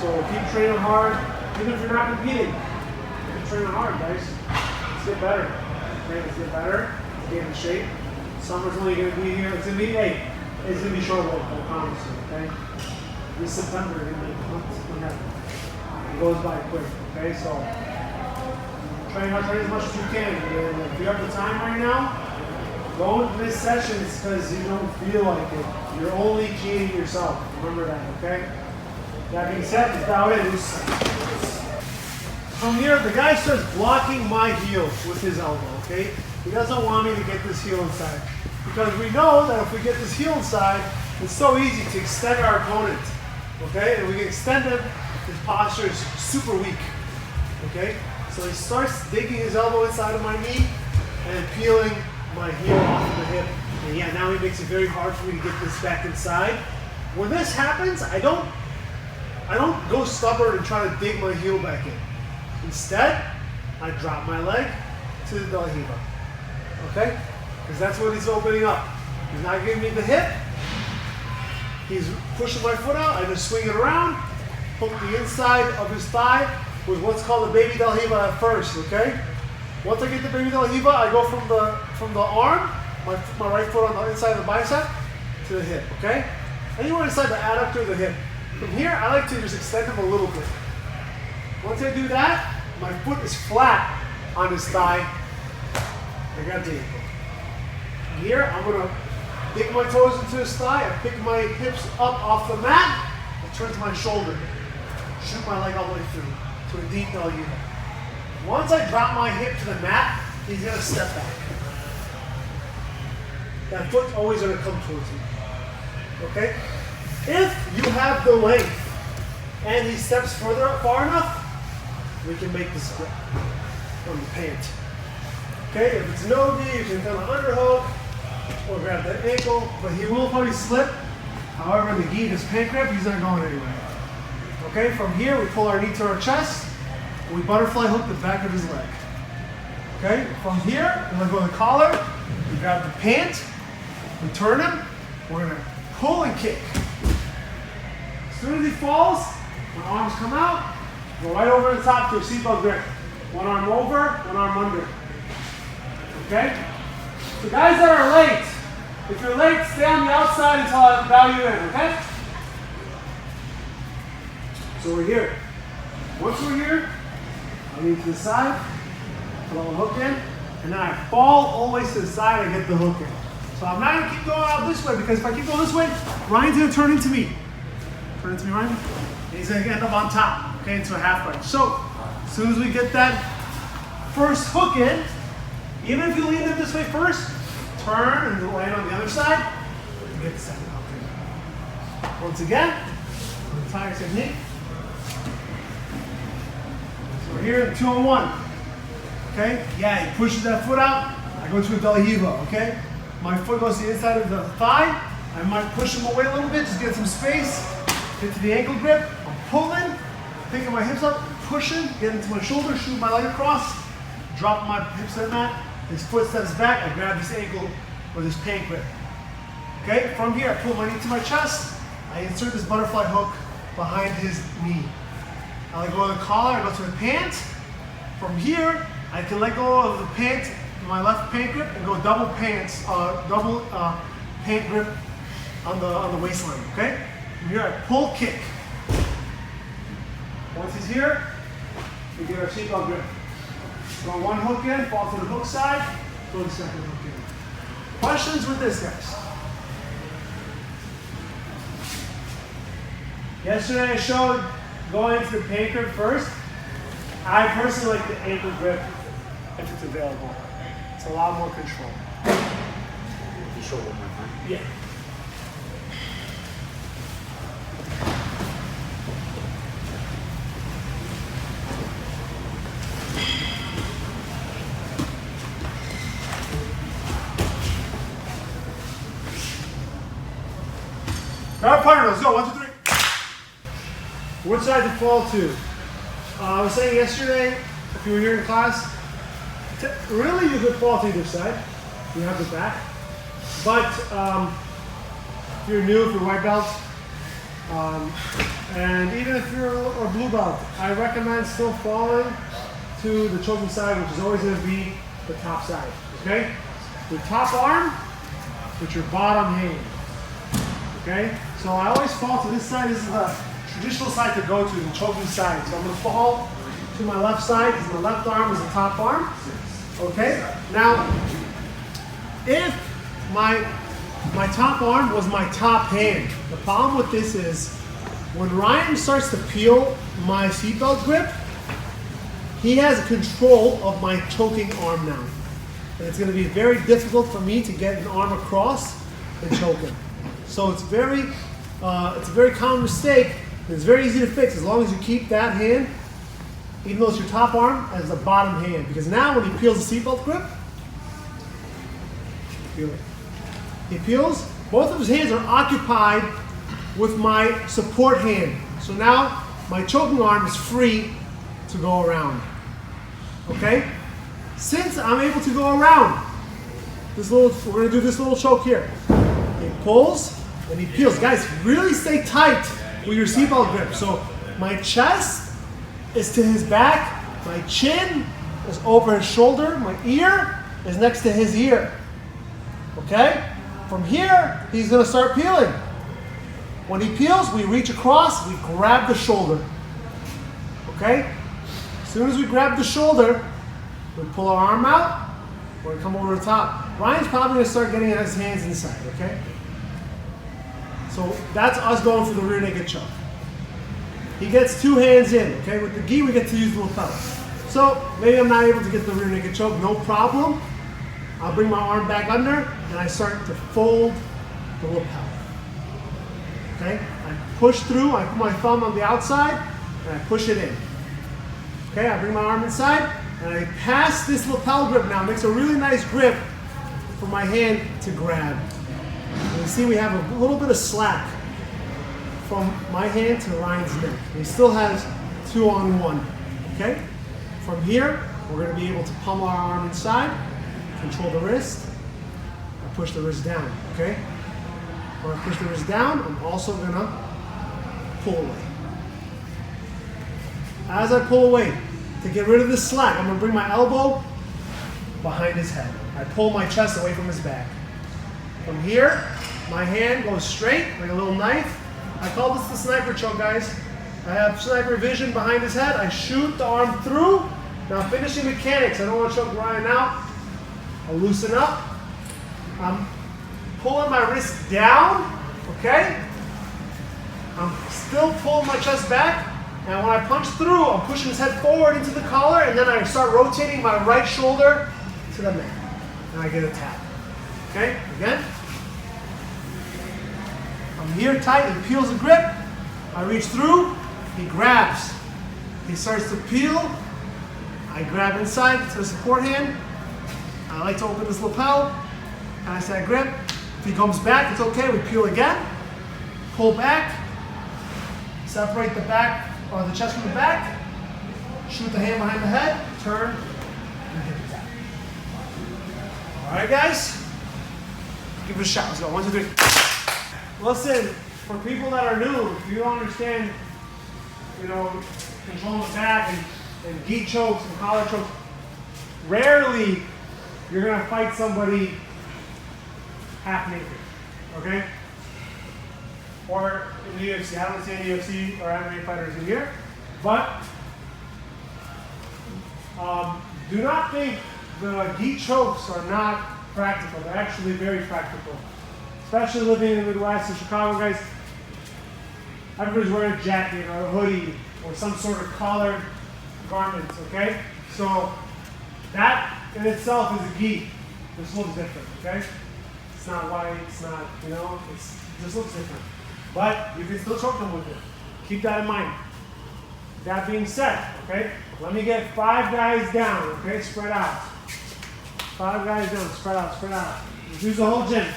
So keep training hard, even if you're not competing. Keep training hard, guys. Let's get better. Okay, let's get better. Let's get in shape. Summer's only going to be here. It's going to be, hey, it's going to be short lived, I promise you, okay? This September, it's going to be months. It goes by quick, okay? So train hard, train as much as you can. And if you have the time right now, go into this session is because you don't feel like it. You're only cheating yourself. Remember that, okay? That being said, let's dial in. From here, the guy starts blocking my heel with his elbow, okay? He doesn't want me to get this heel inside. Because we know that if we get this heel inside, it's so easy to extend our opponent, okay? And we can extend him, his posture is super weak, okay? So he starts digging his elbow inside of my knee and peeling my heel off of the hip. And yeah, now he makes it very hard for me to get this back inside. When this happens, I don't go stubborn and try to dig my heel back in. Instead, I drop my leg to the Dela Riva. Okay? Because that's what he's opening up. He's not giving me the hip. He's pushing my foot out. I just swing it around, hook the inside of his thigh with what's called a baby Dela Riva at first, okay? Once I get the baby Dela Riva, I go from the arm, my right foot on the inside of the bicep, to the hip, okay? Anywhere inside the adductor of the hip. From here, I like to just extend him a little bit. Once I do that, my foot is flat on his thigh. I got the ankle. Here, I'm gonna dig my toes into his thigh, I pick my hips up off the mat, I turn to my shoulder, shoot my leg all the way through to a deep Dela Riva. Once I drop my hip to the mat, he's gonna step back. That foot's always gonna come towards me, okay? If you have the length and he steps far enough, we can make this grip on the pant. Okay, if it's no gi, you can kind of underhook or grab that ankle, but he will probably slip. However, the gi, this pant grip, he's not going anywhere. Okay, from here, we pull our knee to our chest, and we butterfly hook the back of his leg. Okay, from here, we let go of the collar, we grab the pant, we turn him, we're gonna pull and kick. As soon as he falls, my arms come out, go right over the top to a seatbelt grip. One arm over, one arm under. Okay? So guys that are late, if you're late, stay on the outside until I bow you in, okay? So we're here. Once we're here, I lean to the side, put a hook in, and then I fall all the way to the side and get the hook in. So I'm not gonna keep going out this way because if I keep going this way, Ryan's gonna turn into me. Turn into me, Ryan. And he's gonna end up on top, okay, into a half crunch. So as soon as we get that first hook in, even if you lean it this way first, turn and land on the other side, and get the second hook in. Once again, entire technique. So we're here in 2-on-1. Okay? Yeah, he pushes that foot out, I go to a Dela Riva, okay? My foot goes to the inside of the thigh, I might push him away a little bit, just get some space, get to the ankle grip, I'm pulling, picking my hips up, pushing, get into my shoulder, shoot my leg across, drop my hips to the mat, his foot steps back, I grab his ankle with his pant grip. Okay, from here I pull my knee to my chest, I insert this butterfly hook behind his knee. I let go of the collar, I go to the pant. From here, I can let go of the pant, my left pant grip, and go double pant grip on the waistline, okay? From here I pull, kick. Once he's here, we get our seatbelt grip. Go one hook in, fall to the hook side, go to the second hook in. Questions with this, guys? Yesterday I showed going into the pant grip first. I personally like the ankle grip if it's available. It's a lot more control. Control with my friend? Yeah. Grab a partner, let's go, 1, 2, 3. Which side to fall to? I was saying yesterday, if you were here in class, really you could fall to either side. You have the back. But if you're new, if you're white belt, And even if you're a blue belt, I recommend still falling to the choking side, which is always going to be the top side. Okay? Your top arm with your bottom hand. Okay? So I always fall to this side. This is the traditional side to go to, the choking side. So I'm going to fall to my left side because my left arm is the top arm. Okay? Now, if my top arm was my top hand, the problem with this is when Ryan starts to peel my seatbelt grip, he has control of my choking arm now. And it's going to be very difficult for me to get an arm across and choke him. So it's a very common mistake. It's very easy to fix as long as you keep that hand, even though it's your top arm, as the bottom hand. Because now when he peels the seatbelt grip, feel it. He peels, both of his hands are occupied with my support hand. So now my choking arm is free to go around. Okay? Since I'm able to go around, we're going to do this little choke here. He pulls and he peels. Guys, really stay tight with your seatbelt grip. So my chest is to his back, my chin is over his shoulder, my ear is next to his ear. Okay? From here, he's going to start peeling. When he peels, we reach across, we grab the shoulder. Okay? As soon as we grab the shoulder, we pull our arm out, we're going to come over the top. Ryan's probably going to start getting his hands inside, okay? So that's us going for the rear naked choke. He gets 2 hands in, okay? With the gi, we get to use the lapel. So maybe I'm not able to get the rear naked choke, no problem. I'll bring my arm back under and I start to fold the lapel. Okay? I push through, I put my thumb on the outside and I push it in. Okay, I bring my arm inside and I pass this lapel grip now. It makes a really nice grip for my hand to grab. And you see we have a little bit of slack from my hand to Ryan's neck. He still has 2-on-1. Okay? From here, we're going to be able to pummel our arm inside, control the wrist, and push the wrist down. Okay? When I push the wrist down, I'm also going to pull away. As I pull away, to get rid of this slack, I'm going to bring my elbow behind his head. I pull my chest away from his back. From here, my hand goes straight, like a little knife. I call this the sniper choke, guys. I have sniper vision behind his head. I shoot the arm through. Now finishing mechanics. I don't want to choke Ryan out. I loosen up. I'm pulling my wrist down, okay? I'm still pulling my chest back. And when I punch through, I'm pushing his head forward into the collar, and then I start rotating my right shoulder to the mat. And I get a tap. Okay, again. I'm here tight, he peels the grip. I reach through, he grabs. He starts to peel. I grab inside to the support hand. I like to open this lapel. And I say grip. If he comes back, it's okay. We peel again. Pull back. Separate the back or the chest from the back. Shoot the hand behind the head. Turn and hit the tap. All right, guys. Give it a shot. Let's go. 1, 2, 3. Listen, for people that are new, if you don't understand, controlling the back and gi chokes and collar chokes, rarely you're gonna fight somebody half naked, okay? Or in the UFC. I don't see any UFC or MMA fighters in here, but do not think the gi chokes are not practical. They're actually very practical. Especially living in the Midwest in Chicago, guys. Everybody's wearing a jacket or a hoodie or some sort of collared garment, okay? So that in itself is a gi. This looks different, okay? It's not white, it's not, this looks different. But you can still choke them with it. Keep that in mind. That being said, okay, let me get 5 guys down, okay? Spread out. 5 guys down, spread out, spread out. Let's use the whole gym.